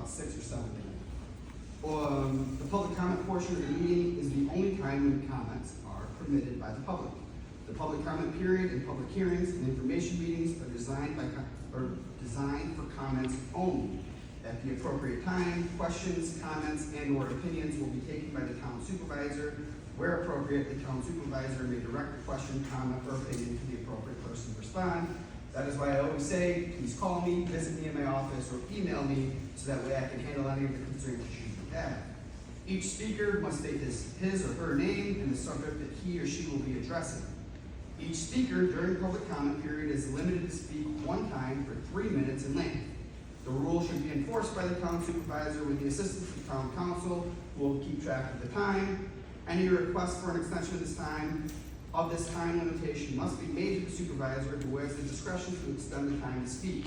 about 6 or 7 minutes. The public comment portion of the meeting is the only time when comments are permitted by the public. The public comment period and public hearings and information meetings are designed for comments only. At the appropriate time, questions, comments, and/or opinions will be taken by the town supervisor. Where appropriate, the town supervisor may direct a question, comment, or opinion to the appropriate person to respond. That is why I always say, please call me, visit me in my office, or email me so that way I can handle any of the concerns that you have. Each speaker must state his or her name and the subject that he or she will be addressing. Each speaker during public comment period is limited to speak one time for 3 minutes in length. The rule should be enforced by the town supervisor with the assistance of town council, who will keep track of the time. Any request for an extension of this time limitation must be made to the supervisor, who has the discretion to extend the time to speak.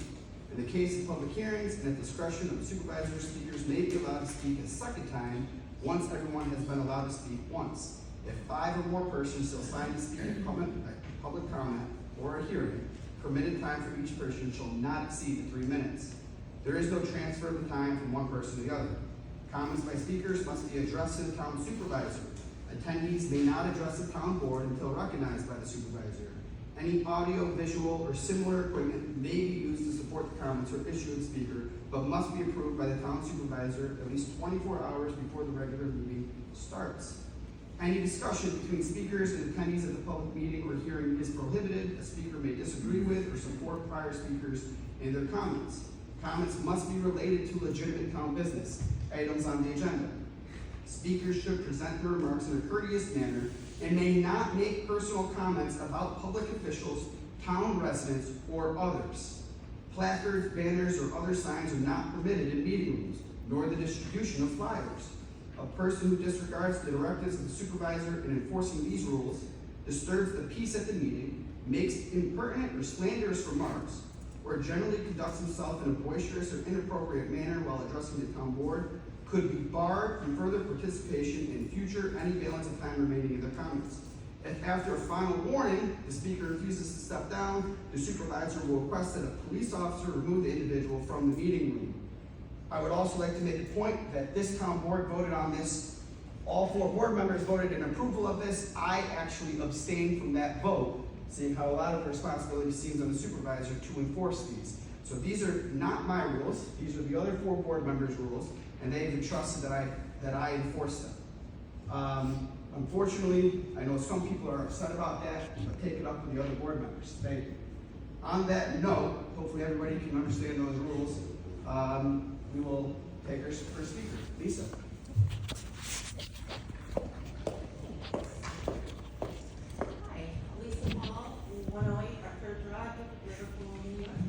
In the case of public hearings and at discretion of the supervisor, speakers may be allowed to speak a second time once everyone has been allowed to speak once. If 5 or more persons shall sign to speak in public comment or a hearing, permitted time for each person shall not exceed the 3 minutes. There is no transfer of the time from one person to the other. Comments by speakers must be addressed to the town supervisor. Attendees may not address the town board until recognized by the supervisor. Any audio, visual, or similar equipment may be used to support the comments or issue of the speaker, but must be approved by the town supervisor at least 24 hours before the regular meeting starts. Any discussion between speakers and attendees at the public meeting or hearing is prohibited. A speaker may disagree with or support prior speakers in their comments. Comments must be related to legitimate town business, items on the agenda. Speakers should present their remarks in a courteous manner and may not make personal comments about public officials, town residents, or others. Placards, banners, or other signs are not permitted in meeting rooms, nor the distribution of flyers. A person who disregards the directives of the supervisor in enforcing these rules, disturbs the peace at the meeting, makes impertinent or slanderous remarks, or generally conducts himself in a boisterous or inappropriate manner while addressing the town board, could be barred from further participation in future any balance of time remaining in their comments. If after a final warning, the speaker refuses to step down, the supervisor will request that a police officer remove the individual from the meeting room. I would also like to make a point that this town board voted on this. All 4 board members voted in approval of this. I actually abstained from that vote, seeing how a lot of the responsibility seems on the supervisor to enforce these. So these are not my rules. These are the other 4 board members' rules, and they have entrusted that I enforce them. Unfortunately, I know some people are upset about that, but take it up with the other board members. Thank you. On that note, hopefully everybody can understand those rules. We will take our first speaker, Lisa. Hi, Lisa Hall, 108 Rutgers Drive, Liverpool, New York.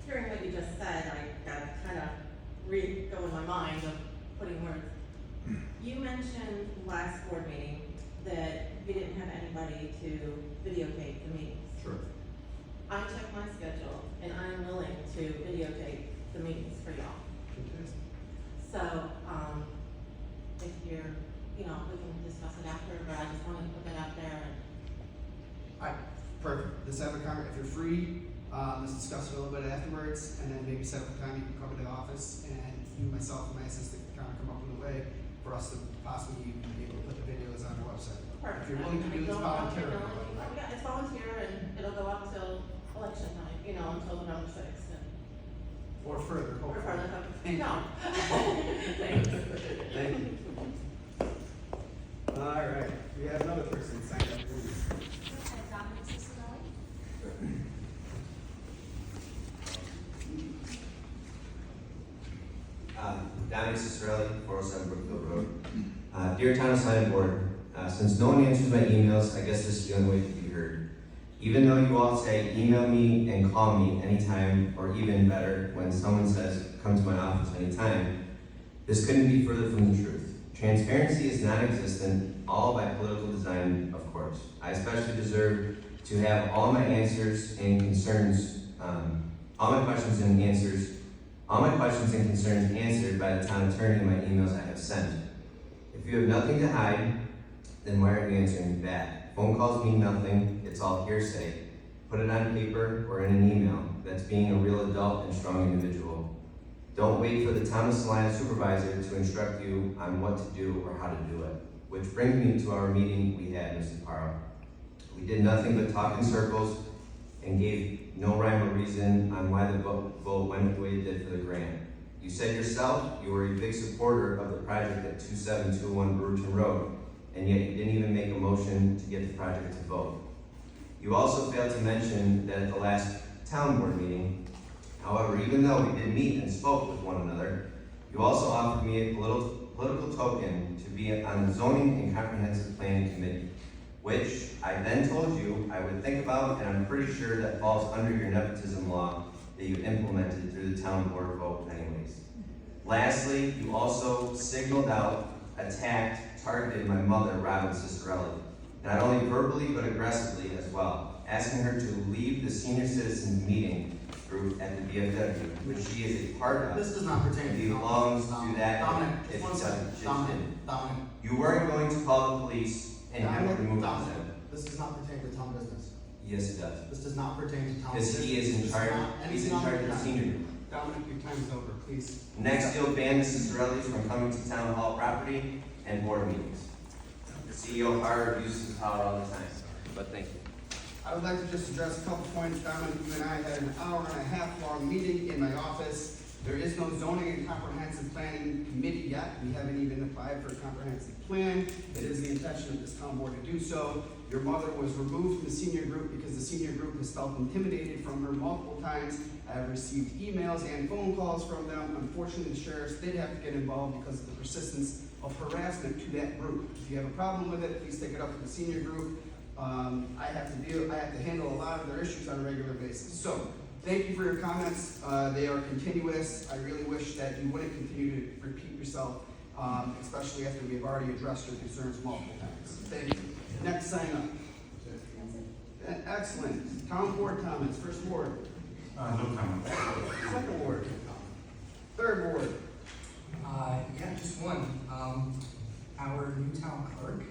Hearing what you just said, I got to kind of go in my mind of putting words. You mentioned last board meeting that you didn't have anybody to videotape the meetings. Sure. I checked my schedule and I'm willing to videotape the meetings for y'all. So, if you're, we can discuss it after, but I just wanted to put that out there. Perfect. Let's have a comment. If you're free, let's discuss it a little bit afterwards, and then maybe set up a time you can come to the office, and you, myself, and my assistant can kind of come up with a way for us to possibly be able to put the videos on our website. Perfect. If you're willing to do this voluntarily. Yeah, it's volunteer and it'll go up till election time, until November 6th. Or further, Or hopefully. further. Thank No. you. Thanks. Thank you. All right, we have another person signed up, please. Dominic Cicerelli, 407 Brookfield Road. Dear Town Salina Board, since no one answers my emails, I guess this is the only way to be heard. Even though you all say email me and call me anytime, or even better, when someone says come to my office anytime, this couldn't be further from the truth. Transparency is non-existent, all by political design, of course. I especially deserve to have all my answers and concerns, all my questions and concerns answered by the town attorney in my emails I have sent. If you have nothing to hide, then why are you answering me back? Phone calls mean nothing, it's all hearsay. Put it on paper or in an email. That's being a real adult and strong individual. Don't wait for the town of Salina supervisor to instruct you on what to do or how to do it. Which brings me to our meeting we had, Mrs. Parra. We did nothing but talk in circles and gave no rhyme or reason on why the vote went the way it did for the grant. You said yourself you were a big supporter of the project at 2721 Brewerton Road, and yet you didn't even make a motion to get the project to vote. You also failed to mention that at the last town board meeting, however, even though we did meet and spoke with one another, you also offered me a political token to be on the zoning and comprehensive planning committee, which I then told you I would think about, and I'm pretty sure that falls under your nepotism law that you implemented through the town board vote anyways. Lastly, you also signaled out, attacked, targeted my mother, Robin Cicerelli, not only verbally but aggressively as well, asking her to leave the senior citizens meeting group at the BFW, which she is a part of. This does not pertain to Belongs to that. Dominic, if one it second. doesn't- Dominic. You weren't going to call the police and have to remove Dominic, them. this does not pertain to town business. Yes, it does. This does not pertain to town Because business. he is in This charge, not he's in anything on charge of your the time. senior group. Dominic, your time is over, please. Next, you'll ban Mrs. Cicerelli from coming to town hall property and board meetings. The CEO Parra abuses his power all the time, but thank you. I would like to just address a couple points. Dominic, you and I had an hour and a half long meeting in my office. There is no zoning and comprehensive planning committee yet. We haven't even applied for a comprehensive plan. It is the intention of this town board to do so. Your mother was removed from the senior group because the senior group has felt intimidated from her multiple times. I have received emails and phone calls from them. Unfortunately, the sheriffs did have to get involved because of the persistence of harassment to that group. If you have a problem with it, please take it up with the senior group. I have to handle a lot of their issues on a regular basis. So, thank you for your comments. They are continuous. I really wish that you wouldn't continue to repeat yourself, especially after we've already addressed your concerns multiple times. Thank you. Next sign up. Excellent. Town board comments. First ward. No comment. Second ward. Third ward. Yeah, just one. Our new town clerk,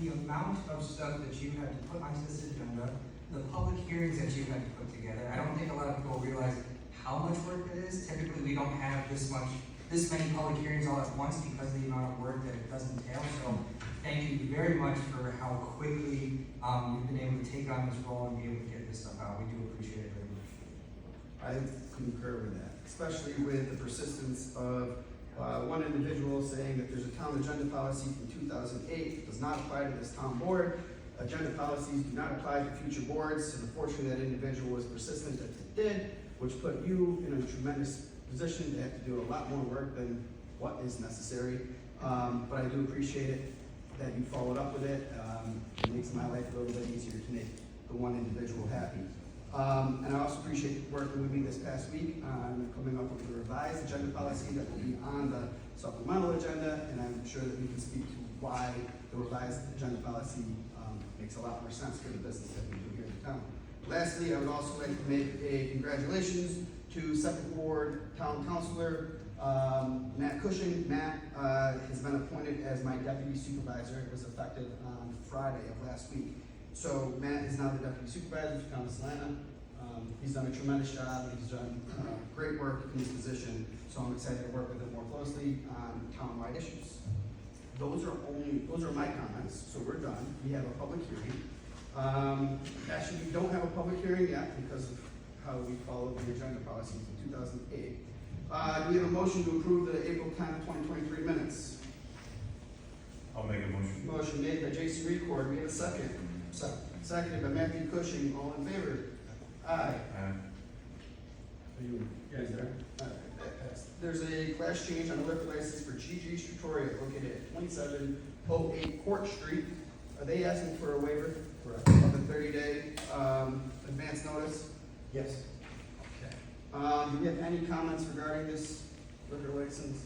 the amount of stuff that you had to put onto this agenda, the public hearings that you had to put together, I don't think a lot of people realize how much work it is. Typically, we don't have this many public hearings all at once because of the amount of work that it does entail. So thank you very much for how quickly you've been able to take on this role and be able to get this stuff out. We do appreciate it very much. I concur with that, especially with the persistence of one individual saying that there's a town agenda policy from 2008 that does not apply to this town board. Agenda policies do not apply to future boards, and unfortunately that individual was persistent that it did, which put you in a tremendous position to have to do a lot more work than what is necessary. But I do appreciate it that you followed up with it. It makes my life a little bit easier to make the one individual happy. And I also appreciate you working with me this past week on coming up with a revised agenda policy that will be on the supplemental agenda, and I'm sure that we can speak to why the revised agenda policy makes a lot more sense for the business that we do here in town. Lastly, I would also like to make a congratulations to Second Ward Town Councilor Matt Cushing. Matt has been appointed as my deputy supervisor. It was effective on Friday of last week. So Matt is now the deputy supervisor for Town of Salina. He's done a tremendous job. He's done great work in his position. So I'm excited to work with him more closely on town-wide issues. Those are my comments. So we're done. We have a public hearing. Actually, we don't have a public hearing yet because of how we followed the agenda policies in 2008. Do we have a motion to approve the April 10th, 2023 minutes? I'll make a motion. Motion made by Jason Record. We have a second. Seconded by Matthew Cushing. All in favor? Aye. Are you guys there? All right, that passed. There's a class change on a liquor license for GG Trattoria located at 2708 Court Street. Are they asking for a waiver of the 30-day advance notice? Yes. Okay. Do we have any comments regarding this liquor license?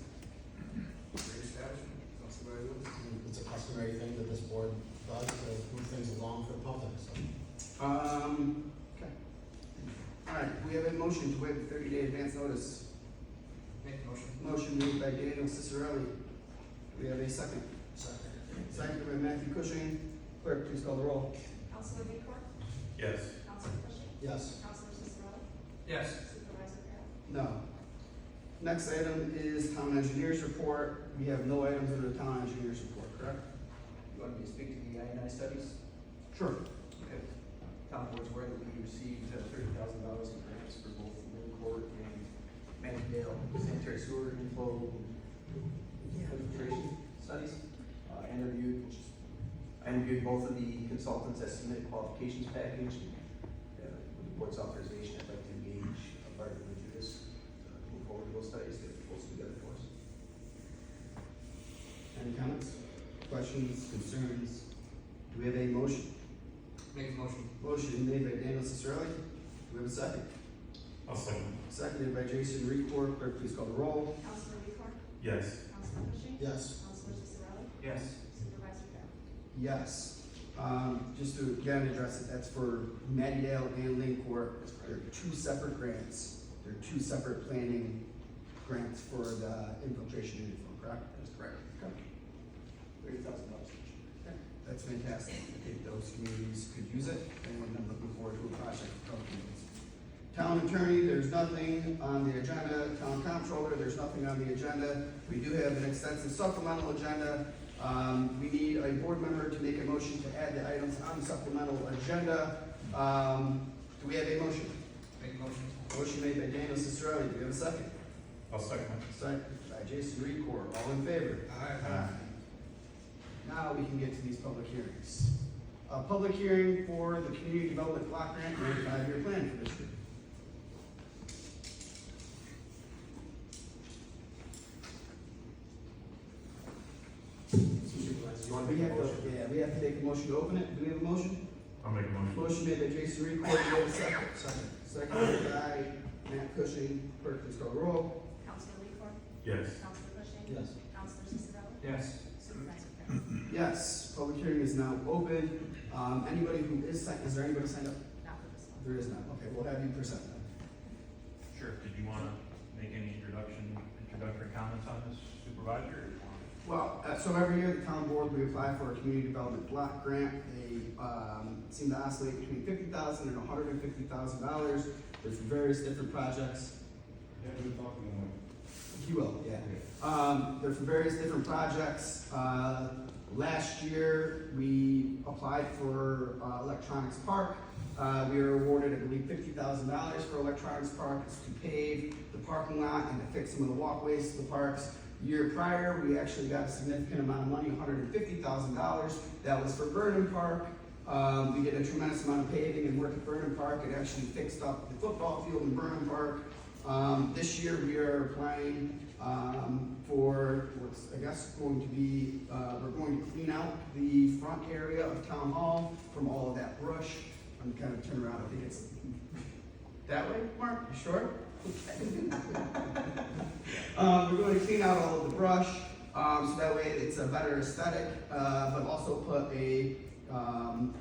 It's a customary thing that this board does to move things along for the public, so. Okay. All right, we have a motion to waive the 30-day advance notice. Make the motion. Motion made by Daniel Cicerelli. Do we have a second? Seconded by Matthew Cushing. Clerk, please call the roll. Councilor Record? Yes. Councilor Cushing? Yes. Counselor Cicerelli? Yes. Supervisor Grant? No. Next item is town engineers report. We have no items under the town engineers report, correct? You want me to speak to the I&I studies? Sure. Okay. Town board's aware that we received $30,000 in grants for both Lynn Court and Manningdale sanitary sewer inflow infiltration studies. I interviewed both of the consultants that submitted qualifications package. With the board's authorization, I'd like to engage a partner to do this, to move forward with those studies, get the proposal together for us. Any comments, questions, concerns? Do we have a motion? Make a motion. Motion made by Daniel Cicerelli. Do we have a second? I'll second. Seconded by Jason Record. Clerk, please call the roll. Counselor Record? Yes. Counselor Cushing? Yes. Counselor Cicerelli? Yes. Supervisor Grant? Yes. Just to again address it, that's for Mattydale and Lynn Court. They're two separate grants. They're two separate planning grants for the infiltration unit, correct? That's correct. Okay. $30,000 each. That's fantastic. I think those communities could use it, and I'm looking forward to a project for both communities. Town attorney, there's nothing on the agenda. Town comptroller, there's nothing on the agenda. We do have an extensive supplemental agenda. We need a board member to make a motion to add the items on the supplemental agenda. Do we have a motion? Make a motion. Motion made by Daniel Cicerelli. Do we have a second? I'll second. Second by Jason Record. All in favor? Aye. Now we can get to these public hearings. A public hearing for the Community Development Block Grant and 5-year plan for this year. Supervisor, you want to We make a have motion? to, yeah, we have to take a motion to open it. Do we have a motion? I'll make a motion. Motion made by Jason Record. Do we have a second? Second. Seconded by Matt Cushing. Clerk, please call the roll. Counselor Record? Yes. Counselor Cushing? Yes. Counselor Cicerelli? Yes. Supervisor Grant? Yes, public hearing is now open. Anybody who is there anybody signed up? Not for this one. There is none. Okay, we'll have you present then. Sure. Did you want to make any introductory comments on this, Supervisor? Well, so every year, the town board, we apply for a community development block grant. They seem to oscillate between $50,000 and $150,000. There's various different projects. Yeah, we were talking about. You will, yeah. They're for various different projects. Last year, we applied for Electronics Park. We were awarded, I believe, $50,000 for Electronics Park. It's to pave the parking lot and to fix some of the walkways to the parks. Year prior, we actually got a significant amount of money, $150,000. That was for Burnham Park. We did a tremendous amount of paving and work at Burnham Park. It actually fixed up the football field in Burnham Park. This year, we are applying for what's, I guess, going to be, we're going to clean out the front area of Town Hall from all of that brush. I'm kind of turn around, I think it's that way, Mark, you sure? We're going to clean out all of the brush, so that way it's a better aesthetic, but also put a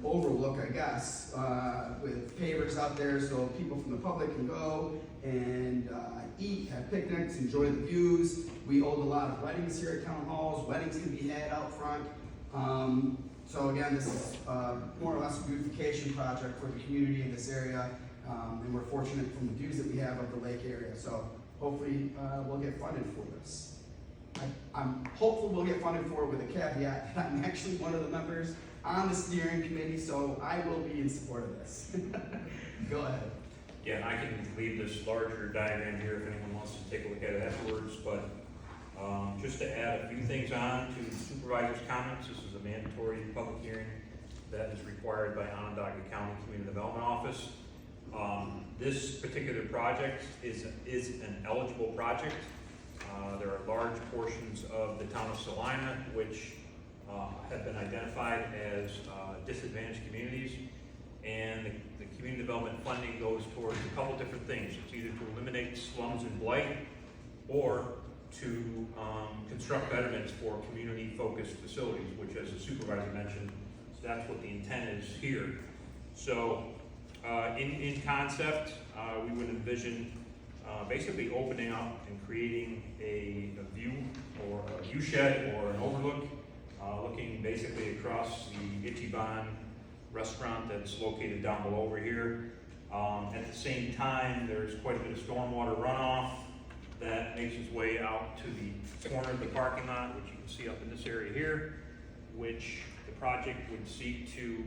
overlook, I guess, with pavers out there so people from the public can go and eat, have picnics, enjoy the views. We hold a lot of weddings here at town halls. Weddings can be had out front. So again, this is more or less a beautification project for the community in this area. And we're fortunate from the views that we have of the lake area. So hopefully we'll get funded for this. I'm hopeful we'll get funded for it with a caveat that I'm actually one of the members on the steering committee, so I will be in support of this. Go ahead. Yeah, and I can leave this larger diagram here if anyone wants to take a look at it afterwards, but just to add a few things on to the supervisor's comments, this is a mandatory public hearing that is required by Onondaga County Community Development Office. This particular project is an eligible project. There are large portions of the town of Salina which have been identified as disadvantaged communities, and the community development funding goes towards a couple different things. It's either to eliminate slums and blight, or to construct betterments for community-focused facilities, which, as the supervisor mentioned, that's what the intent is here. So, in concept, we would envision basically opening up and creating a view or a view shed or an overlook, looking basically across the Ichiban restaurant that's located down below over here, At the same time, there's quite a bit of stormwater runoff that makes its way out to the corner of the parking lot, which you can see up in this area here, which the project would seek to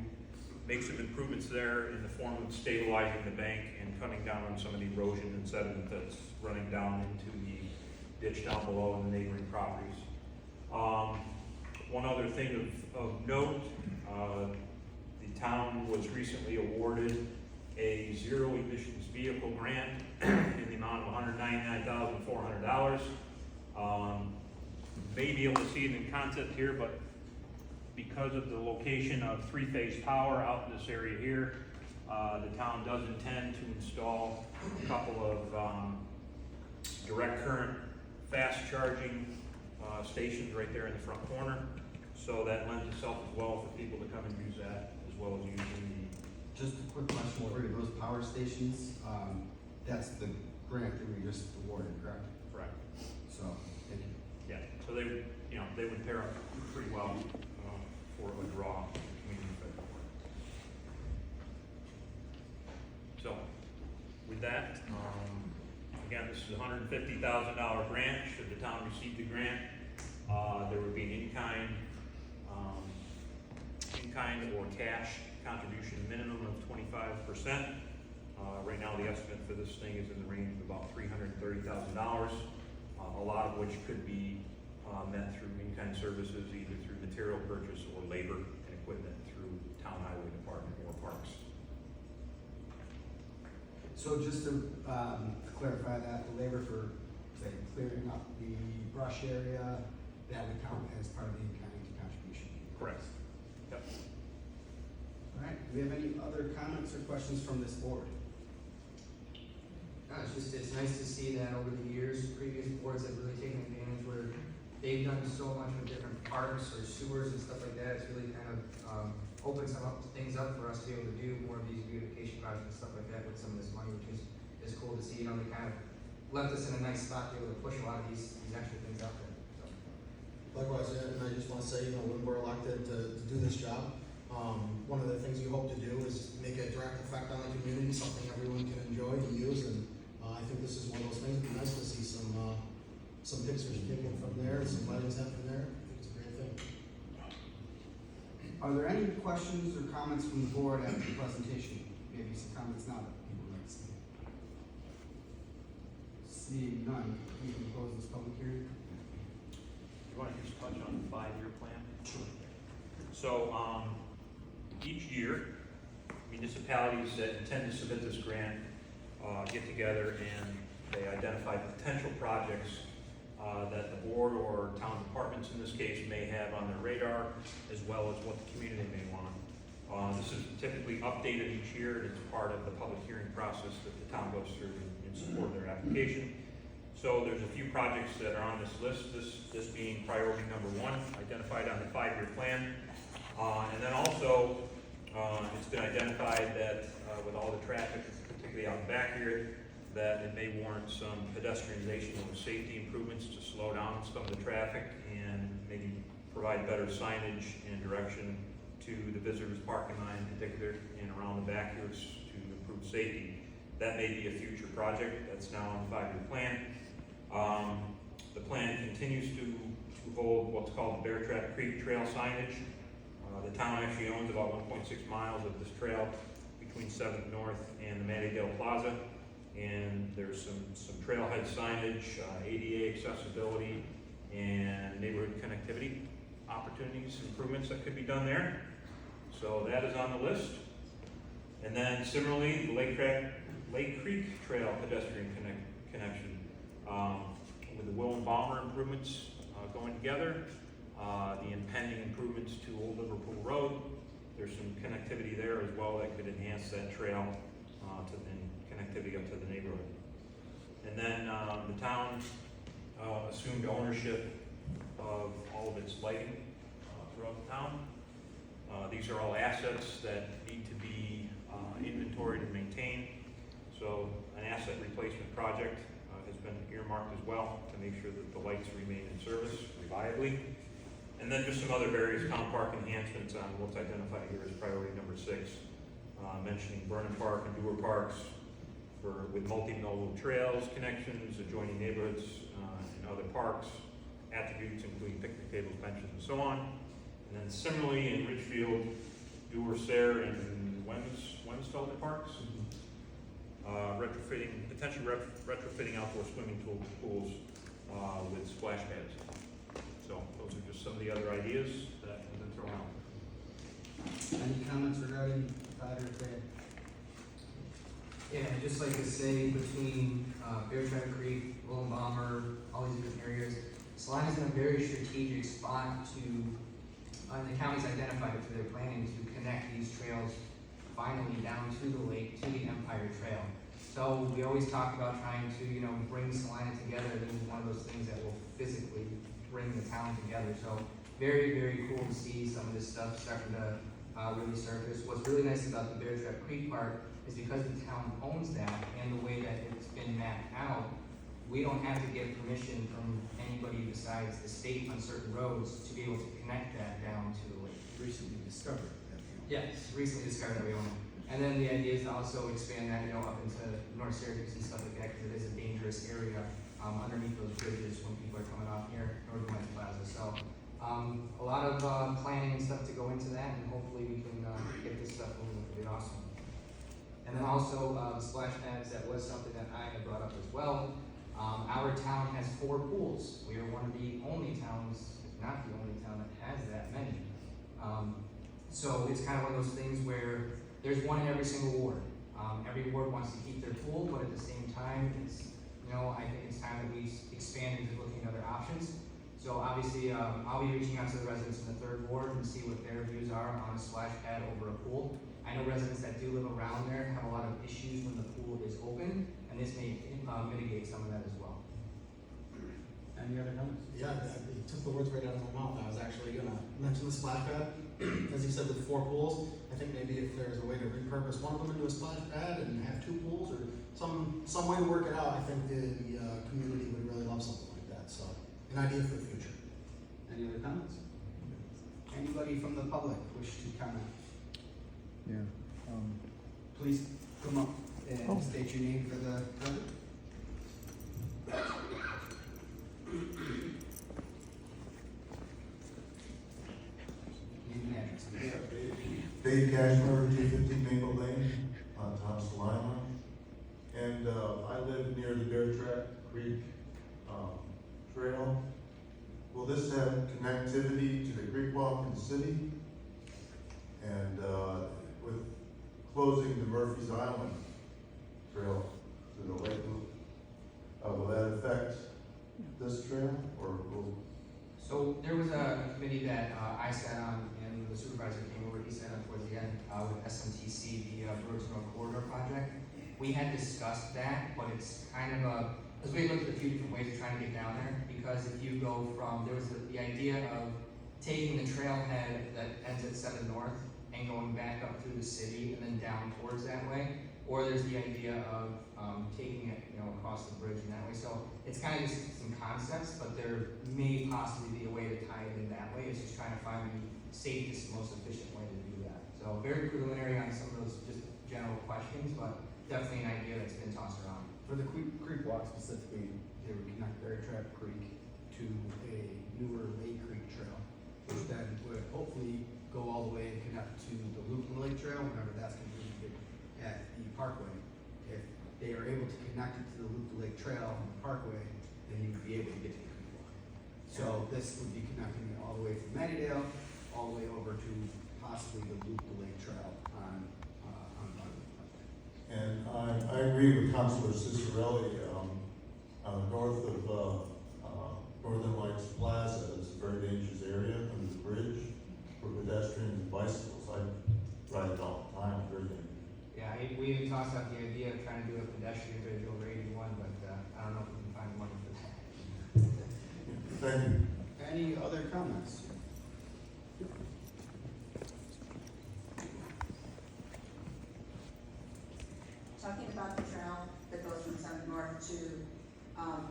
make some improvements there in the form of stabilizing the bank and cutting down on some of the erosion and sediment that's running down into the ditch down below in the neighboring properties. One other thing of note, the town was recently awarded a zero emissions vehicle grant in the amount of $199,400. May be able to see it in concept here, but because of the location of three-phase power out in this area here, the town does intend to install a couple of direct current fast charging stations right there in the front corner. So that lends itself as well for people to come and use that, as well as using Just a quick question, for those power stations, that's the grant that we just awarded, correct? the correct. So, thank you. Yeah, so they, they would pair up pretty well for a draw community federal work. So, with that, again, this is a $150,000 grant. Should the town receive the grant, there would be an in-kind or cash contribution minimum of 25%. Right now, the estimate for this thing is in the range of about $330,000, a lot of which could be met through in-kind services, either through material purchase or labor and equipment through town highway department or parks. So just to clarify that, the labor for, say, clearing up the brush area, that would count as part of the in-kind contribution? Correct. Yep. All right, do we have any other comments or questions from this board? No, it's nice to see that over the years, previous boards have really taken advantage where they've done so much with different parks or sewers and stuff like that. It's really kind of opened things up for us to be able to do more of these beautification projects and stuff like that with some of this money, which is cool to see. They kind of left us in a nice spot to be able to push a lot of these extra things out there. So. Likewise, and I just want to say, when we're elected to do this job, one of the things we hope to do is make a direct effect on the community, something everyone can enjoy and use, and I think this is one of those things. It'd be nice to see some pictures taken from there, and some items out from there. I think it's a great thing. Are there any questions or comments from the board after the presentation? Maybe some comments now that people would like to see. Seeing none, we can close this public hearing. You want to just touch on the 5-year plan? Sure. So, each year, municipalities that intend to submit this grant get together and they identify potential projects that the board or town departments in this case may have on their radar, as well as what the community may want. This is typically updated each year, and it's part of the public hearing process that the town goes through in support of their application. So there's a few projects that are on this list, this being priority number 1, identified on the 5-year plan. And then also, it's been identified that with all the traffic, particularly out back here, that it may warrant some pedestrianization or safety improvements to slow down some of the traffic and maybe provide better signage and direction to the visitors parking lot in particular and around the back here to improve safety. That may be a future project that's now on the 5-year plan. The plan continues to hold what's called the Bear Trap Creek Trail signage. The town actually owns about 1.6 miles of this trail between 7th North and the Mattydale Plaza. And there's some trailhead signage, ADA accessibility, and neighborhood connectivity opportunities, improvements that could be done there. So that is on the list. And then similarly, the Lake Creek Trail pedestrian connection with the Will and Balmer improvements going together, the impending improvements to Old Liverpool Road. There's some connectivity there as well that could enhance that trail and connectivity up to the neighborhood. And then the town assumed ownership of all of its lighting throughout the town. These are all assets that need to be inventoried and maintained. So an asset replacement project has been earmarked as well to make sure that the lights remain in service reliably. And then just some other various town park enhancements on what's identified here as priority number 6. mentioning Vernon Park and Dewar Parks with multimodal trails, connections, adjoining neighborhoods, and other parks, attributes including picnic tables, benches, and so on. And then similarly in Ridgefield, Dewar, Sayre, and Wensfelder Parks, potentially retrofitting outdoor swimming pools with splash pads. So those are just some of the other ideas that have been thrown out. Any comments regarding that or that? Yeah, I'd just like to say between Bear Trap Creek, Willow Bomber, all these different areas, Salina's in a very strategic spot to, and the county's identified it through their planning to connect these trails finally down to the lake, to the Empire Trail. So we always talk about trying to, bring Salina together. This is one of those things that will physically bring the town together. So very, very cool to see some of this stuff starting to really surface. What's really nice about the Bear Trap Creek Park is because the town owns that and the way that it's been mapped out, we don't have to get permission from anybody besides the state on certain roads to be able to connect that down to the lake. Recently discovered that. Yes, recently discovered that we own it. And then the idea is to also expand that, up into North Syracuse and stuff like that, because it is a dangerous area underneath those bridges when people are coming off near Northern Lights Plaza. So a lot of planning and stuff to go into that, and hopefully we can get this stuff moving. It'll be awesome. And then also the splash pads, that was something that I had brought up as well. Our town has 4 pools. We are one of the only towns, if not the only town, that has that many. So it's kind of one of those things where there's one in every single ward. Every ward wants to keep their pool, but at the same time, I think it's time that we expand into looking at other options. So obviously, I'll be reaching out to the residents in the 3rd ward and see what their views are on a splash pad over a pool. I know residents that do live around there have a lot of issues when the pool is open, and this may mitigate some of that as well. Any other comments? Yeah, you took the words right out of my mouth. I was actually gonna mention the splash pad. As you said, with 4 pools, I think maybe if there's a way to repurpose one of them into a splash pad and have 2 pools, or some way to work it out, I think the community would really love something like that. So, an idea for the future. Any other comments? Anybody from the public wish to comment? Yeah. Please come up and state your name for the record. Name and address, please. Dave Cashmore, 250 Maple Lane, Tom Salina. And I live near the Bear Trap Creek Trail. Will this have connectivity to the creek walk in the city? And with closing the Murphy's Island Trail to the lake loop, will that affect this trail, or will? So there was a committee that I sat on, and the supervisor came over, he sat on towards the end, with SMTC, the Brooks Road Corridor Project. We had discussed that, but it's kind of because we looked at a few different ways of trying to get down there, because if you go from, there was the idea of taking the trailhead that ends at 7 North and going back up through the city and then down towards that way, or there's the idea of taking it, across the bridge in that way. So it's kind of just some concepts, but there may possibly be a way to tie it in that way. It's just trying to find the safest, most efficient way to do that. So very preliminary on some of those just general questions, but definitely an idea that's been tossed around. For the creek walk specifically, they would connect Bear Trap Creek to a newer Lake Creek Trail, which then would hopefully go all the way and connect to the Loop and Lake Trail whenever that's completed at the Parkway. If they are able to connect it to the Loop and Lake Trail on the Parkway, then you would be able to get to the creek walk. So this would be connecting it all the way from Mattydale, all the way over to possibly the Loop and Lake Trail on Broadway. And I agree with Councilor Cicerelli, north of Northern Lights Plaza, it's a very dangerous area under the bridge for pedestrians and bicycles. I ride it all the time, it's very dangerous. Yeah, we even tossed out the idea of trying to do a pedestrian bridge over 81, but I don't know if we can find money for that. Thank you. Any other comments? Talking about the trail that goes from 7 North to,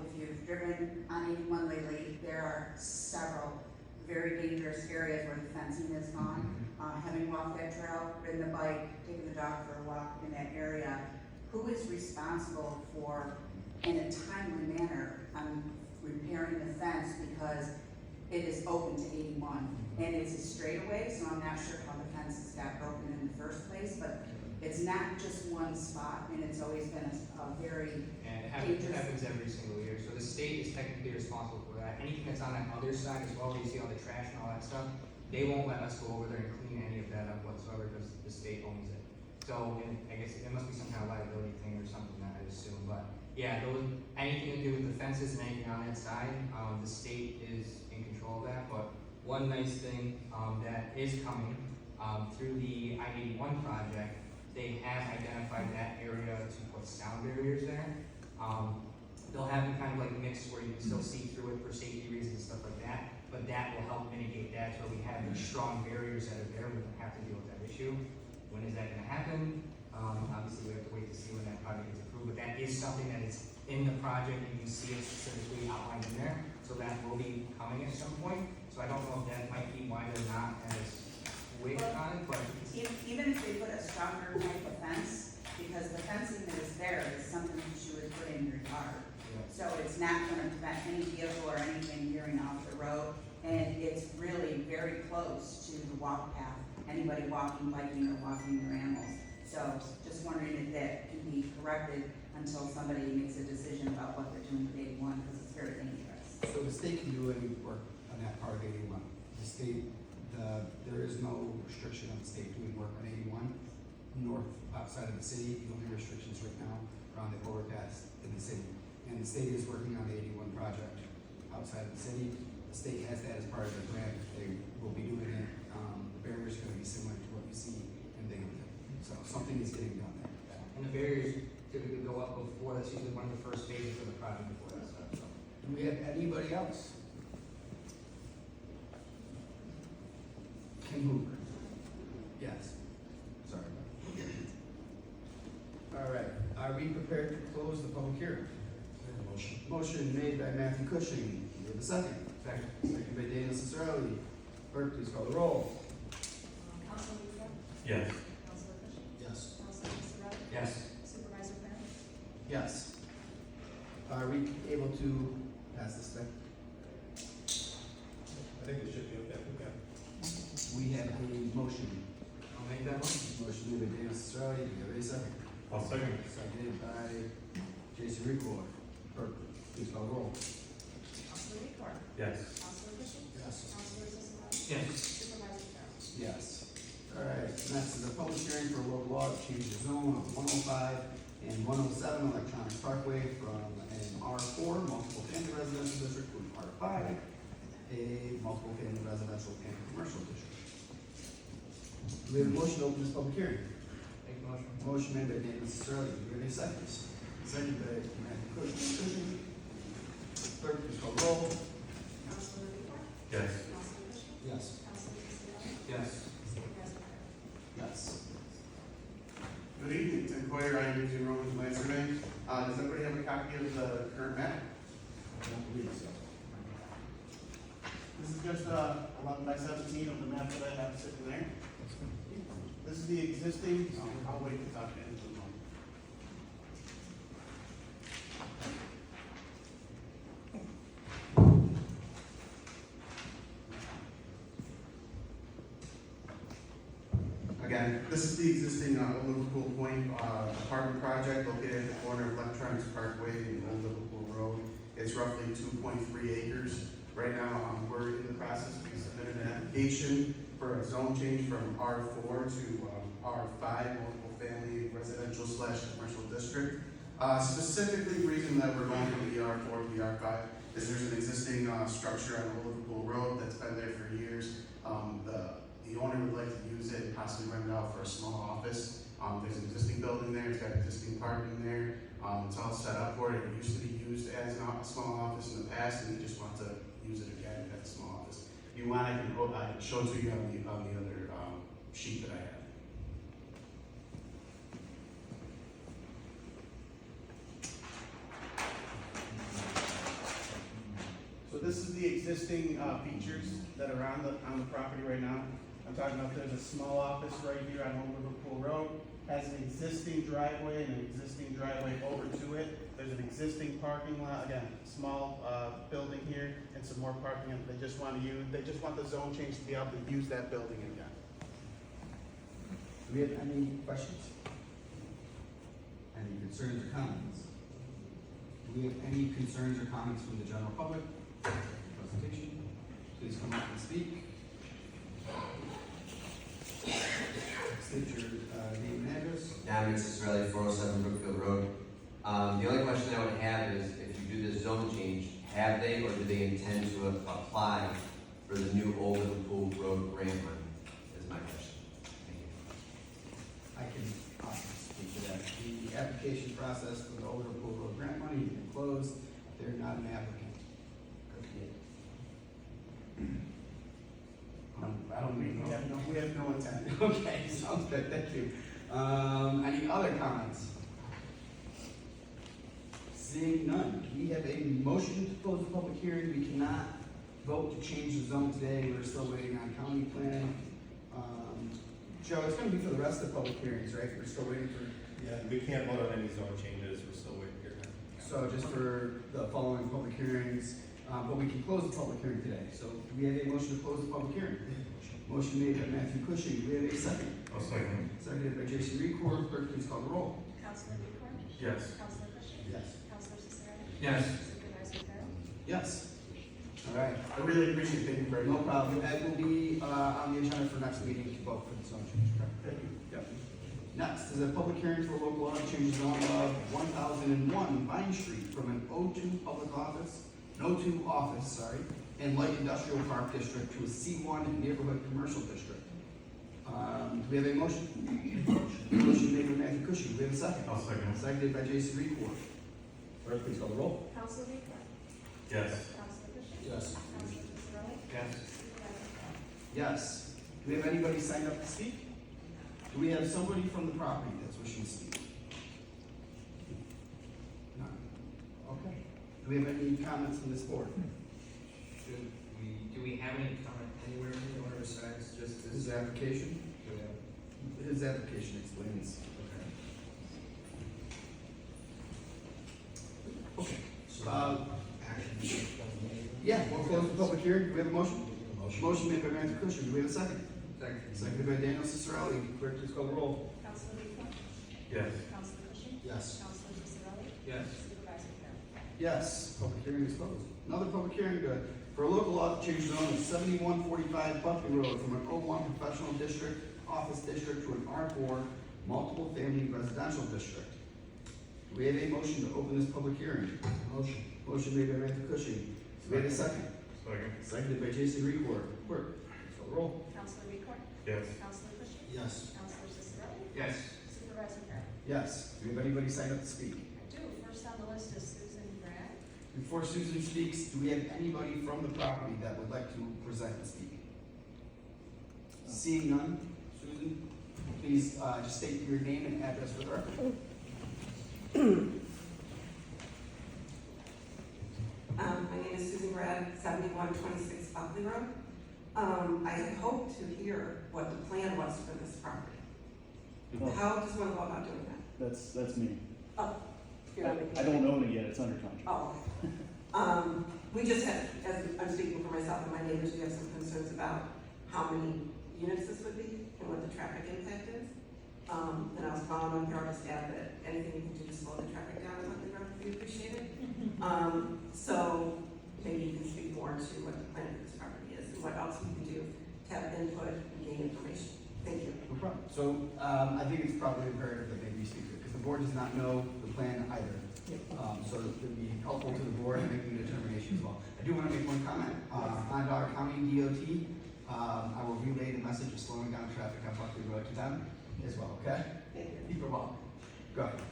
if you've driven on 81 lately, there are several very dangerous areas where the fencing is gone. Having walked that trail, ridden the bike, taken the dog for a walk in that area, who is responsible for, in a timely manner, repairing the fence because it is open to 81? And it's a straightaway, so I'm not sure how the fences got broken in the first place, but it's not just one spot, and it's always been a very And it dangerous. happens every single year, so the state is technically responsible for that. Anything that's on that other side as well, where you see all the trash and all that stuff, they won't let us go over there and clean any of that up whatsoever, because the state owns it. So, and I guess it must be some kind of liability thing or something, that I assume, but, yeah, anything to do with the fences and anything on that side, the state is in control of that, but one nice thing, that is coming, through the I-81 project, they have identified that area to put sound barriers there. They'll have them kind of like mixed where you can still see through it for safety reasons and stuff like that, but that will help mitigate that, so we have these strong barriers that are there, we don't have to deal with that issue. When is that gonna happen? Obviously, we have to wait to see when that project is approved, but that is something that is in the project, and you can see it specifically outlined in there, so that will be coming at some point. So I don't know if that might be why they're not as quick on it, but Even if they put a stronger type of fence, because the fencing that is there is something that you would put in your yard. So it's not gonna prevent any vehicle or anything veering off the road, and it's really very close to the walk path. Anybody walking, biking, or walking their animals. So just wondering if that can be corrected until somebody makes a decision about what they're doing with 81, because it's very dangerous. So the state can do any work on that part of 81. The state, there is no restriction on the state doing work on 81 north outside of the city. The only restrictions right now are on the overpass in the city. And the state is working on the 81 project outside of the city. The state has that as part of their grant. They will be doing it. The barriers are gonna be similar to what you see in Binghamton. So something is getting done there. and the barriers typically go up before, that's usually one of the first phases of the project before that stuff, so. Do we have anybody else? Kim Hoover? Yes. Sorry. All right, are we prepared to close the public hearing? Motion. Motion made by Matthew Cushing, do we have a second? Second. Second by Daniel Ciccarelli. Clerk, please call the roll. Councilman Luca? Yes. Councilor Cushing? Yes. Councilor Sarah? Yes. Supervisor Grant? Yes. Are we able to pass this thing? I think we should be okay. We have a motion. I'll make that one. Motion made by Daniel Ciccarelli, do we have a second? I'll second. Seconded by Jason Record. Clerk, please call the roll. Councilor Record? Yes. Councilor Cushing? Yes. Councilor Sarah? Yes. Supervisor Grant? Yes. All right, next is a public hearing for local law to change the zone of 105 and 107 Electronic Parkway from an R4 multiple family residential district to an R5, a multiple family residential and commercial district. Do we have a motion to open this public hearing? Make the motion. Motion made by David Cicerelli, do we have any seconds? Second by Matthew Cushing. Clerk, please call the roll. Councilor Record? Yes. Councilor Cushing? Yes. Councilor Sarah? Yes. Supervisor Grant? Yes. Good evening, Tim Coyer, I'm using Roman's Land Survey. Does everybody have a copy of the current map? I don't believe so. This is just 11 by 17 of the map that I have sitting there. This is the existing, I'll wait to talk to Andrew a moment. Again, this is the existing Old Liverpool Point apartment project located at the corner of Electronics Parkway and Old Liverpool Road. It's roughly 2.3 acres. Right now, we're in the process of submitting an application for a zone change from R4 to R5, multiple family residential / commercial district. Specifically, the reason that we're going from the R4 to the R5 is there's an existing structure on Old Liverpool Road that's been there for years. The owner would like to use it and possibly rent it out for a small office. There's an existing building there, it's got existing parking there. It's all set up for it. It used to be used as a small office in the past, and we just want to use it again as a small office. If you want, I can show it to you on the other sheet that I have. So So this is the existing, features that are on the property right now. I'm talking about there's a small office right here on Old Liverpool Road, has an existing driveway and an existing driveway over to it. There's an existing parking lot, again, small, building here and some more parking, and they just want the zone change to be able to use that building again. Do we have any questions? Any concerns or comments? Do we have any concerns or comments from the general public? Presentation, please come up and speak. State your name and address. Dominic Cicerelli, 407 Brookfield Road. The only question I would have is, if you do this zone change, have they or do they intend to apply for the new Old Liverpool Road grant money? Is my question. Thank you. I can speak to that. The application process for the Old Liverpool Road grant money has been closed. They're not an applicant. I don't mean, We have no intent. okay, sounds good, thank you. Any other comments? Seeing none, we have a motion to close the public hearing. We cannot vote to change the zone today. We're still waiting on county planning. Joe, it's gonna be for the rest of the public hearings, right? We're still waiting for, Yeah, we can't vote on any zone changes, we're still waiting here. so just for the following public hearings, but we can close the public hearing today. So do we have a motion to close the public hearing? Motion made by Matthew Cushing. Do we have a second? I'll second. Seconded by Jason Record. Clerk, please call the roll. Councilor Record? Yes. Councilor Cushing? Yes. Councilor Cicerelli? Yes. Supervisor Farrell? Yes. All right. I really appreciate it, thank you very No much. problem. That will be on the agenda for next meeting to vote for the zone change. Correct? Thank you. Yep. Next is a public hearing for local law to change zone of 1001 Vine Street from an O2 public office, an O2 office, sorry, and light industrial park district to a C1 neighborhood commercial district. Do we have a motion? Motion made by Matthew Cushing. Do we have a second? I'll second. Seconded by Jason Record. Clerk, please call the roll. Councilor Record? Yes. Councilor Cushing? Yes. Councilor Cicerelli? Yes. Supervisor Farrell? Yes. Do we have anybody signed up to speak? Do we have somebody from the property that's wishing to speak? None. Okay. Do we have any comments from this board? Do we have any comment anywhere in the order besides just this? His application? Yeah. His application explains. Okay. Yeah, we'll close the public hearing. Do we have a motion? Motion made by Matthew Cushing. Do we have a second? Second. Seconded by Daniel Cicerelli. Clerk, please call the roll. Councilor Record? Yes. Councilor Cushing? Yes. Councilor Cicerelli? Yes. Supervisor Farrell? Yes, public hearing is closed. Another public hearing, good. For a local law to change zone of 7145 Buckley Road from an O1 professional district, office district to an R4 multiple family residential district. Do we have a motion to open this public hearing? Motion. Motion made by Matthew Cushing. Do we have a second? Second. Seconded by Jason Record. Clerk, please call the roll. Councilor Record? Yes. Councilor Cushing? Yes. Councilor Cicerelli? Yes. Supervisor Farrell? Yes. Do we have anybody signed up to speak? I do. First on the list is Susan Bragg. Before Susan speaks, do we have anybody from the property that would like to present and speak? Seeing none, Susan, please just state your name and address for the record. My name is Susan Brad, 7126 Buckley Road. I had hoped to hear what the plan was for this property. How does one go about doing that? That's me. Oh, you're not making I don't own it yet, it's under contract. Oh, okay. We just had, as I'm speaking for myself and my neighbors, we have some concerns about how many units this would be and what the traffic impact is. And I was calling on your staff that anything you can do to slow the traffic down on the road would be appreciated. So maybe you can speak more to what the plan for this property is and what else we can do to have input and gain information. Thank you. No problem. So I think it's probably imperative that maybe you speak to it, because the board does not know the plan either. So it would be helpful to the board in making a determination as well. I do want to make one comment. On our county DOT, I will relay the message of slowing down traffic on Buckley Road to them as well, okay? Thank you. Keep it well. Go ahead.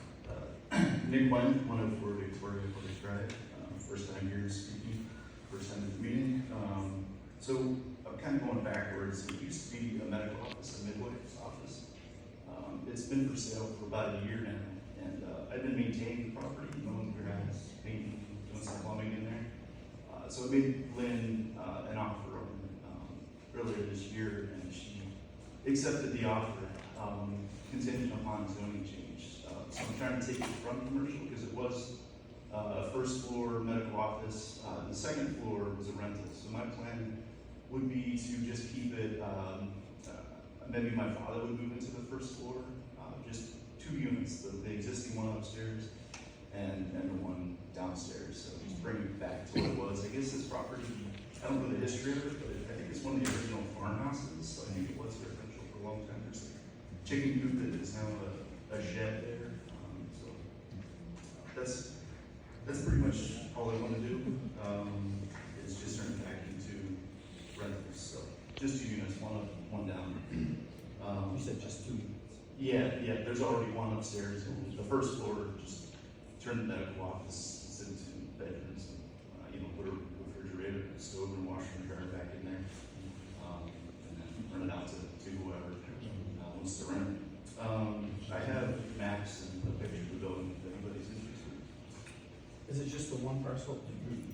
Nick White, 104 Victoria Police Drive, first time here speaking, first time at the meeting. So I'm kind of going backwards. It used to be a medical office, a midwife's office. It's been for sale for about a year now, and I've been maintaining the property, mowing the grass, painting, doing some plumbing in there. so I made Lynn, an offer, earlier this year, and she accepted the offer, contingent upon zoning change. So I'm trying to take it from commercial, because it was, a first floor medical office, the second floor was a rental, so my plan would be to just keep it, maybe my father would move into the first floor, just 2 units, the existing one upstairs and the one downstairs, so just bring it back to what it was. I guess this property, I don't know the history of it, but I think it's one of the original farmhouses, so I think it was residential for a long time. There's a chicken coop that is now a shed there, so that's pretty much all I want to do, is just turn it back into rentals, so just 2 units, one up, one down. You said just 2 units. Yeah, there's already one upstairs, and the first floor, just turn the medical office into bedrooms, and, put a refrigerator, a stove, and washer and dryer back in there, and then rent it out to whoever wants to rent it. I have maps and a picture of the building, if anybody's interested. Is it just the one parcel?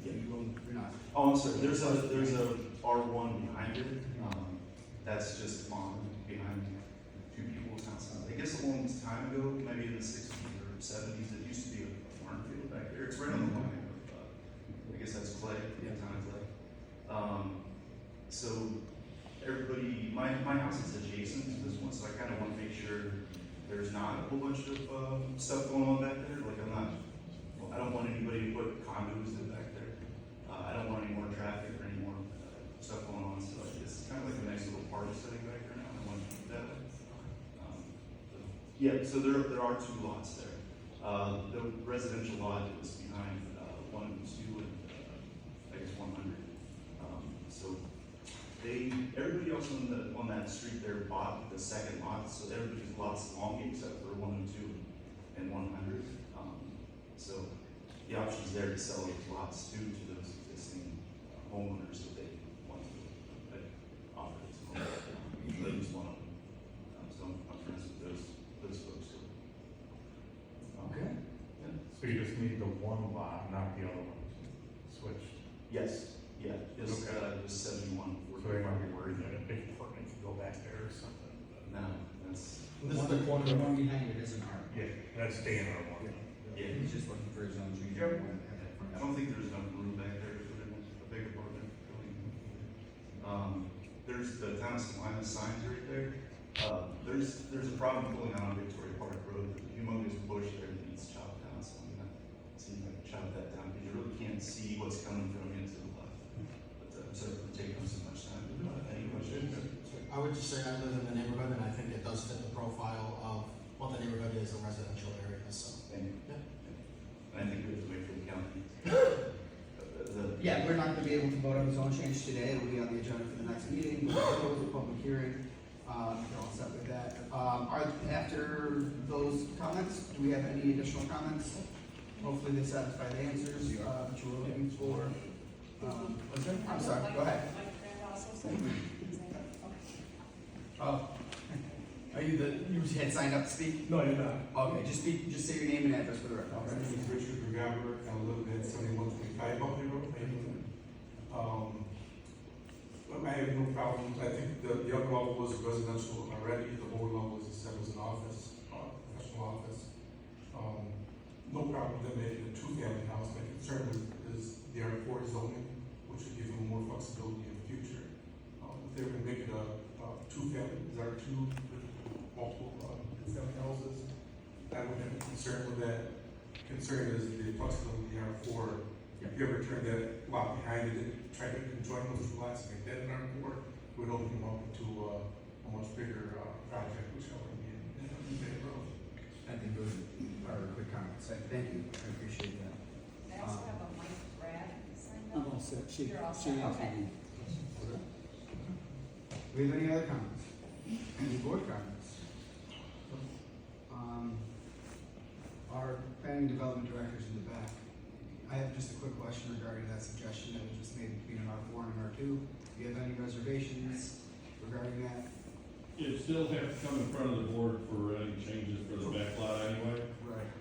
You're not. Oh, I'm sorry, there's a R1 behind it, that's just on behind 2 people's houses. I guess a long time ago, maybe in the 60s or 70s, it used to be a farm field back there. It's right on the line of, I guess that's clay, town of clay. So everybody, my house is adjacent to this one, so I kind of want to make sure there's not a whole bunch of stuff going on back there. Like I don't want anybody to put condos in back there. I don't want any more traffic or any more stuff going on. So it's kind of like a nice little party setting back there now. I want to keep that way. So there are 2 lots there. The residential lot is behind 1 and 2 and I guess 100. So everybody else on that street there bought the second lot, so everybody's lots long except for 1 and 2 and 100. So the option's there to sell those lots too to those existing homeowners if they want to offer it to them. Usually just one of them. So I'm friends with those folks too. Okay. Yeah. So you just need the one lot, not the other ones switched? Yes, yeah, just 71. So they might be worried that a big apartment could go back there or something. No, that's, This is the corner. The one behind it is an R. Yeah, that's staying on one. yeah. He's just looking for his own change. I don't think there's enough room back there to put in a big apartment building. There's the town of Salina signs right there. There's a problem going on Victoria Park Road. There's a humongous bush there that needs chopped down, so I'm gonna see if I can chop that down, because you really can't see what's coming from you to the left. But I'm sorry for taking up so much time. Any questions? I would just say I live in the neighborhood, and I think it does fit the profile of what the neighborhood is, a residential area, so. Thank you. Yeah. And I think we have to wait for the county. Yeah, we're not gonna be able to vote on the zone change today. It'll be on the agenda for the next meeting. We'll close the public hearing. You're all set with that. After those comments, do we have any additional comments? Hopefully they satisfy the answers that you were looking for. I'm sorry, go ahead. Oh, you had signed up to speak? No, you're not. Okay, just say your name and address for the record. My name is Richard Gabber, and I live at 7125 Buckley Road. I have no problems. I think the upper level was residential already. The lower level is set as an office, professional office. No problem with them making a 2-family house. My concern is the R4 zoning, which would give them more flexibility in the future. If they were to make it a 2-family, is R2 with multiple family houses, I would have a concern with that. Concern is the flexibility of the R4. If you ever turn that lot behind it and try to conjoin those 2 lots and make that an R4, it would open them up to a much bigger project, which I would be in favor of. I think those are quick comments. Thank you. I appreciate that. I also have a Mike Brad signed up. I'm all set. You're all set, okay. We have any other comments? Any board comments? Our planning development director's in the back. I have just a quick question regarding that suggestion that was just made between an R4 and an R2. Do you have any reservations regarding that? It still have to come in front of the board for any changes for the back lot anyway. Right.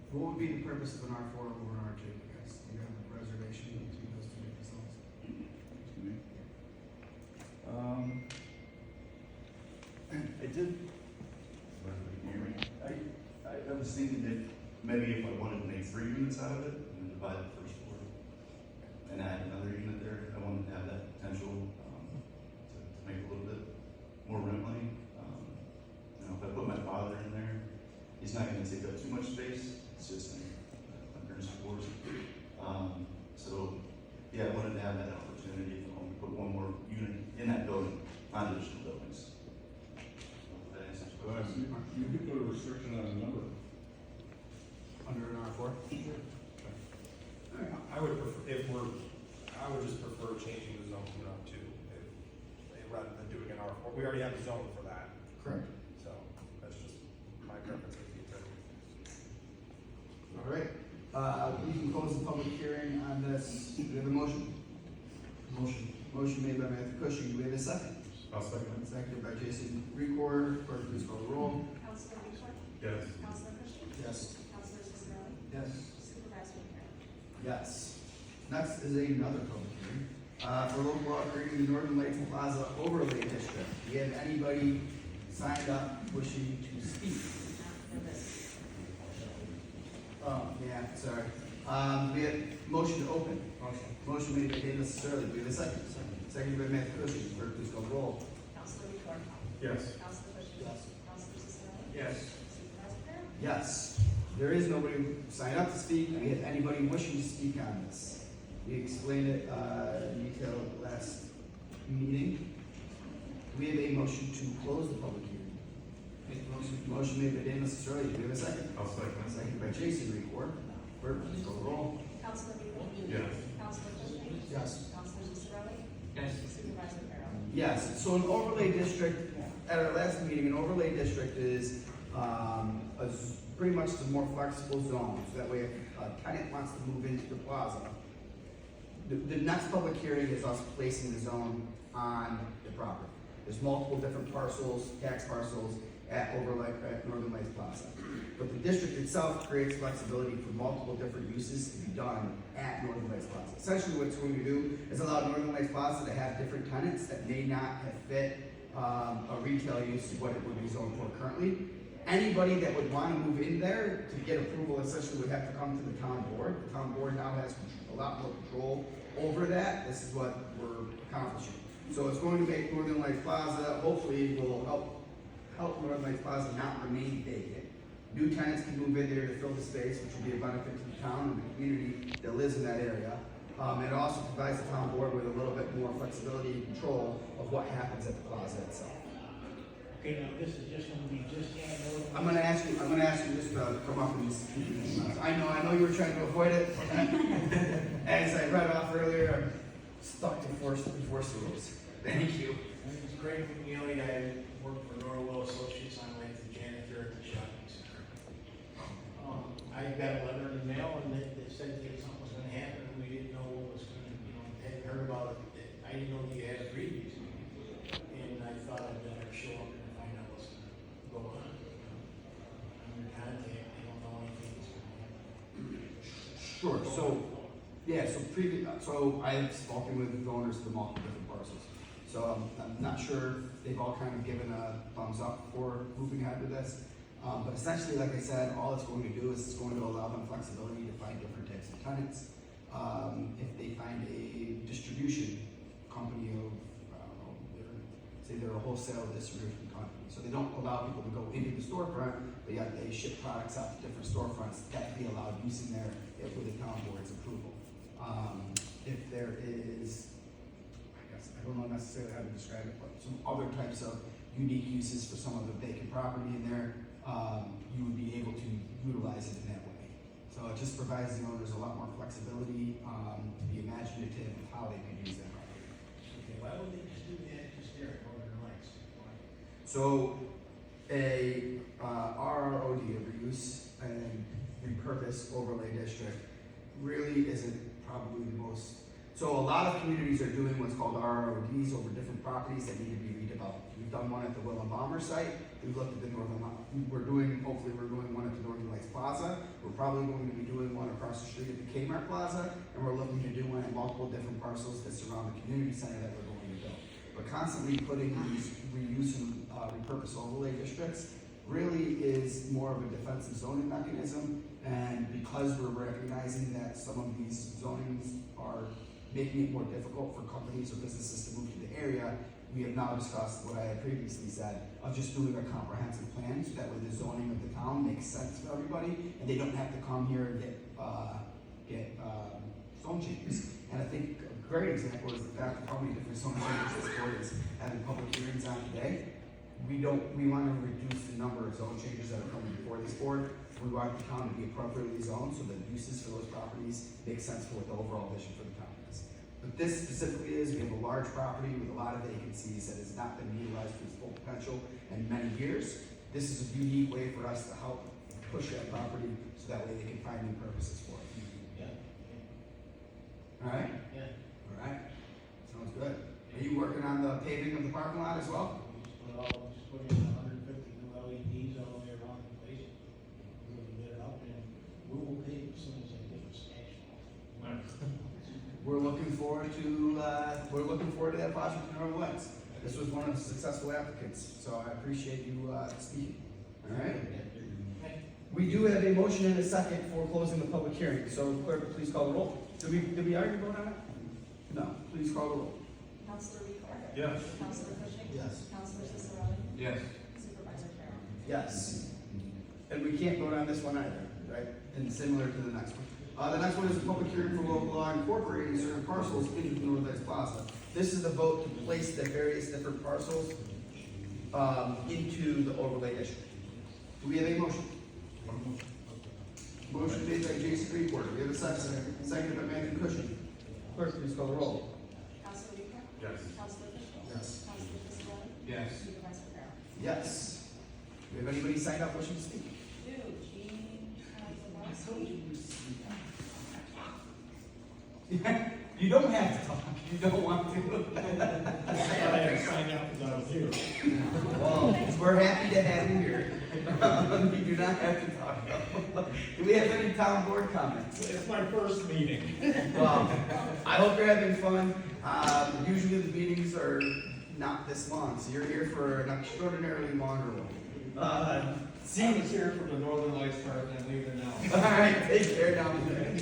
What would be the purpose of an R4 over an R2, guys? Do you have a reservation? I was thinking if, maybe if I wanted to make 3 units out of it, and then divide the first floor, and add another unit there, I wanted to have that potential, to make a little bit more rent money. You know, if I put my father in there, he's not gonna take up too much space, it's just like nurse floors. So, yeah, I wanted to have that opportunity to only put 1 more unit in that building, not additional buildings. So that answers your question. You could put a restriction on a number. Under an R4? I would prefer, I would just prefer changing the zone to an R2, rather than doing an R4. We already have a zone for that, Correct. so that's just my preference as the attorney. All right, we can close the public hearing on this. Do we have a motion? Motion made by Matthew Cushing. Do we have a second? I'll second. Seconded by Jason Record. Clerk, please call the roll. Councilor Record? Yes. Councilor Cushing? Yes. Councilor Ciccarelli? Yes. Supervisor Carroll? Yes. Next is another public hearing, for local law creating the Northern Lights Plaza Overlay District. Do we have anybody signed up wishing to speak? Oh, yeah, sorry. We have motion to open. Motion made by Dana Sterling. Do we have a second? Seconded by Matthew Cushing. Clerk, please call the roll. Councilor Record? Yes. Councilor Cushing? Yes. Councilor Ciccarelli? Yes. Supervisor Carroll? Yes. There is nobody signed up to speak. Do we have anybody wishing to speak on this? We explained it in detail last meeting. Do we have a motion to close the public hearing? Motion made by Dana Sterling. Do we have a second? I'll second. Seconded by Jason Record. Clerk, please call the roll. Councilor Record? Yes. Councilor Cushing? Yes. Councilor Ciccarelli? Yes. Supervisor Carroll? Yes, so an overlay district, at our last meeting, an overlay district is pretty much the more flexible zone. So that way if a tenant wants to move into the plaza, the next public hearing is us placing the zone on the property. There's multiple different parcels, tax parcels at Northern Lights Plaza. But the district itself creates flexibility for multiple different uses to be done at Northern Lights Plaza. Essentially what it's going to do is allow Northern Lights Plaza to have different tenants that may not have fit a retail use of what it would be zoned for currently. Anybody that would want to move in there to get approval essentially would have to come to the town board. The town board now has a lot more control over that. This is what we're accomplishing. So it's going to make Northern Lights Plaza, hopefully will help Northern Lights Plaza not remain vacant. New tenants can move in there to fill the space, which will be a benefit to the town and the community that lives in that area. It also provides the town board with a little bit more flexibility and control of what happens at the plaza itself. Okay, now this is just gonna be just I'm gonna ask you just to come up and speak. I know you were trying to avoid it. As I read off earlier, I'm stuck to enforce the rules. Thank you. My name is Craig McNeely. I work for Norwell Associates. I'm like the janitor at the shopping center. I got a letter in the mail and they said that something was gonna happen and we didn't know what was gonna, hadn't heard about it. I didn't know that you had a preview. And I thought I'd better show up and find out what's gonna go on. I'm in contact. I don't know anything that's gonna happen. Sure, so I've spoken with the owners of the multiple different parcels. So I'm not sure if they've all kind of given a thumbs up for moving ahead with this. But essentially, like I said, all it's going to do is it's going to allow them flexibility to find different types of tenants. If they find a distribution company of, I don't know, say they're a wholesale distribution company. So they don't allow people to go into the storefront, but yet they ship products out to different storefronts that can be allowed use in there with the town board's approval. If there is, I don't know necessarily how to describe it, but some other types of unique uses for some of the vacant property in there, you would be able to utilize it in that way. So it just provides the owners a lot more flexibility to be imaginative of how they can use that property. Okay, why would they just do that just there at Northern Lights? Why? So a RROD, a reuse and repurpose overlay district, really isn't probably the most. So a lot of communities are doing what's called RRODs over different properties that need to be redeveloped. We've done one at the Willem Bomber site. We've looked at the hopefully we're doing one at the Northern Lights Plaza. We're probably going to be doing one across the street at the Kmart Plaza, and we're looking to do one at multiple different parcels that surround the community center that we're going to build. but constantly putting these reuse and repurpose overlay districts really is more of a defensive zoning mechanism. And because we're recognizing that some of these zonings are making it more difficult for companies or businesses to move to the area, we have now discussed what I had previously said of just doing a comprehensive plan, so that way the zoning of the town makes sense for everybody, and they don't have to come here and get zone changes. And I think a great example is the fact of how many different zone changes this board is having public hearings on today. We want to reduce the number of zone changes that are coming before this board. We want the town to be appropriately zoned so that uses for those properties make sense for what the overall vision for the town is. But this specifically is, we have a large property with a lot of vacancies that has not been utilized to its full potential in many years. This is a unique way for us to help push that property so that way they can find new purposes for it. Yeah. All right? Yeah. All right. Sounds good. Are you working on the paving of the parking lot as well? Just put in 150 new LEDs all the way around the place. We'll get it up and we will pay as soon as I get this cash. We're looking forward to that project in Northern Lights. This was one of the successful applicants, so I appreciate you speaking. All right. We do have a motion and a second for closing the public hearing. So clerk, please call the roll. Did we already vote on it? No. Please call the roll. Counselor Weaver? Yes. Counselor Cushing? Yes. Counselor Ciccarelli? Yes. Supervisor Carroll? Yes. And we can't vote on this one either, right? And similar to the next one. The next one is a public hearing for local law incorporating certain parcels into the Northwest Plaza. This is the vote to place the various different parcels into the overlay district. Do we have a motion? Motion made by Jason Freeport. We have a second. Seconded by Matthew Cushing. Clerk, please call the roll. Counselor Weaver? Yes. Counselor Cushing? Yes. Counselor Ciccarelli? Yes. Supervisor Carroll? Yes. Do we have anybody signed up wishing to speak? Jean Zaborski? You don't have to talk. You don't want to. Well, we're happy to have you here. You do not have to talk. Do we have any town board comments? It's my first meeting. Well, I hope you're having fun. Usually the meetings are not this long, so you're here for an extraordinarily longer one. Seems here from the Northern Lights part, and I'm leaving now. All right, take care down there.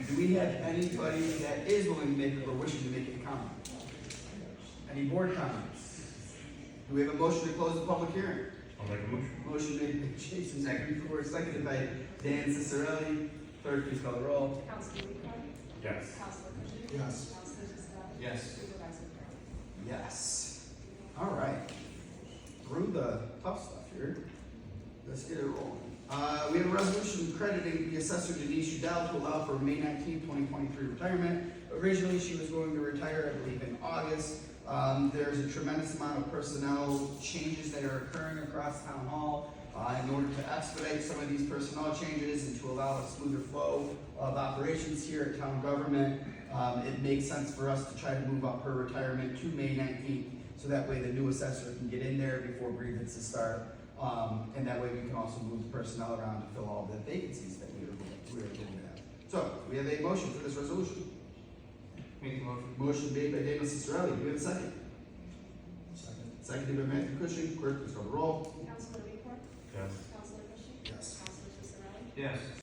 Do we have anybody that is willing to make or wishing to make a comment? Any board comments? Do we have a motion to close the public hearing? I'll make a motion. Motion made by Jason Freeport, seconded by Dan Ciccarelli. Clerk, please call the roll. Counselor Weaver? Yes. Counselor Cushing? Yes. Counselor Ciccarelli? Yes. Supervisor Carroll? Yes. All right. Through the tough stuff here. Let's get it rolling. We have a resolution crediting the assessor Denise Udell to allow for May 19, 2023 retirement. Originally, she was going to retire, I believe, in August. There's a tremendous amount of personnel changes that are occurring across town hall. In order to expedite some of these personnel changes and to allow a smoother flow of operations here at town government, it makes sense for us to try to move up her retirement to May 19th, so that way the new assessor can get in there before grievances start. And that way we can also move the personnel around to fill all the vacancies that we are getting at. So, we have a motion for this resolution. Make the motion. Motion made by Daniel Ciccarelli. Do we have a second? Second. Seconded by Matthew Cushing. Clerk, please call the roll. Counselor Weaver? Yes. Counselor Cushing? Yes. Counselor Ciccarelli? Yes.